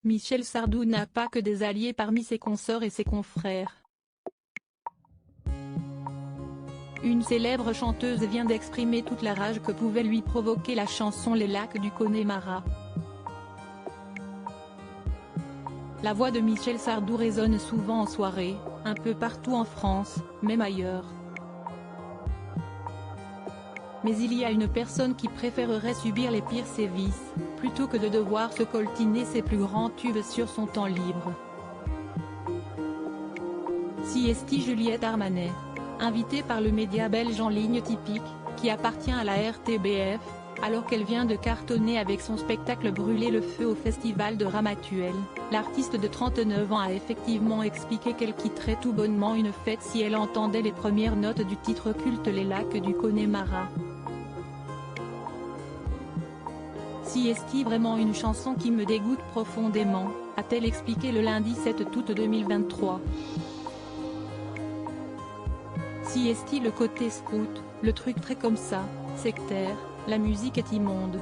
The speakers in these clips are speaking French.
Michel Sardou n'a pas que des alliés parmi ses consorts et ses confrères. Une célèbre chanteuse vient d'exprimer toute la rage que pouvait lui provoquer la chanson Les Lacs du Connemara. La voix de Michel Sardou résonne souvent en soirée, un peu partout en France, même ailleurs. Mais il y a une personne qui préférerait subir les pires sévices, plutôt que de devoir se coltiner ses plus grands tubes sur son temps libre. Si est Juliette Armanet. Invitée par le média belge en ligne Typique, qui appartient à la RTBF, alors qu'elle vient de cartonner avec son spectacle Brûler le feu au festival de Ramatuelle, l'artiste de 39 ans a effectivement expliqué qu'elle quitterait tout bonnement une fête si elle entendait les premières notes du titre culte Les Lacs du Connemara. Si est vraiment une chanson qui me dégoûte profondément, a-t-elle expliqué le lundi 7 août 2023. Si est le côté scout, le truc très comme ça, sectaire, la musique est immonde.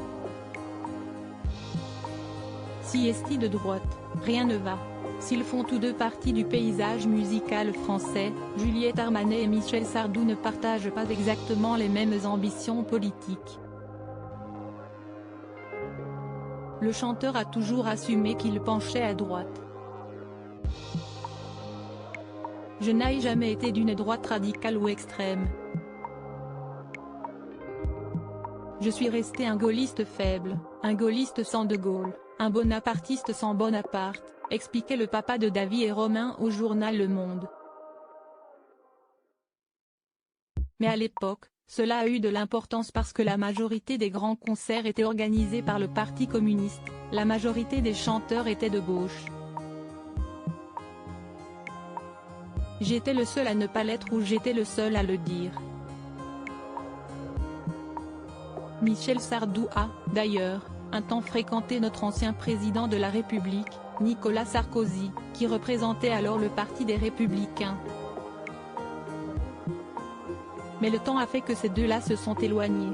Si est de droite, rien ne va. S'ils font tous deux partie du paysage musical français, Juliette Armanet et Michel Sardou ne partagent pas exactement les mêmes ambitions politiques. Le chanteur a toujours assumé qu'il penchait à droite. Je n'ai jamais été d'une droite radicale ou extrême. Je suis resté un gaulliste faible, un gaulliste sans De Gaulle, un bonapartiste sans Bonaparte, expliquait le papa de David et Romain au journal Le Monde. Mais à l'époque, cela a eu de l'importance parce que la majorité des grands concerts étaient organisés par le Parti communiste, la majorité des chanteurs étaient de gauche. J'étais le seul à ne pas l'être ou j'étais le seul à le dire. Michel Sardou a, d'ailleurs, un temps fréquenté notre ancien président de la République, Nicolas Sarkozy, qui représentait alors le Parti des Républicains. Mais le temps a fait que ces deux-là se sont éloignés.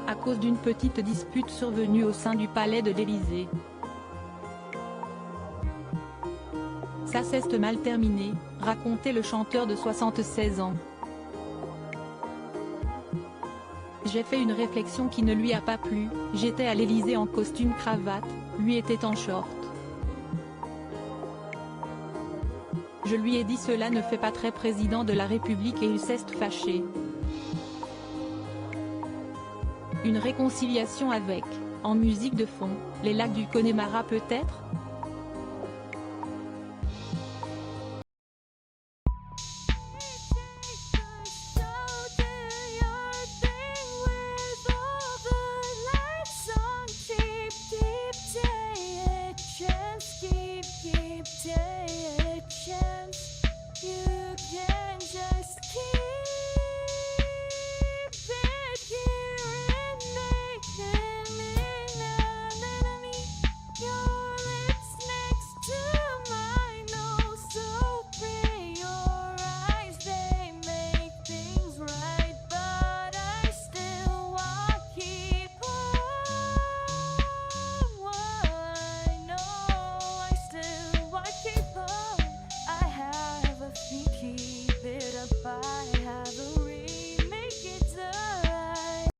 À cause d'une petite dispute survenue au sein du palais de l'Élysée. Ça s'est mal terminé, racontait le chanteur de 76 ans. J'ai fait une réflexion qui ne lui a pas plu, j'étais à l'Élysée en costume cravate, lui était en short. Je lui ai dit cela ne fait pas très président de la République et il s'est fâché. Une réconciliation avec, en musique de fond, les lacs du Connemara peut-être ?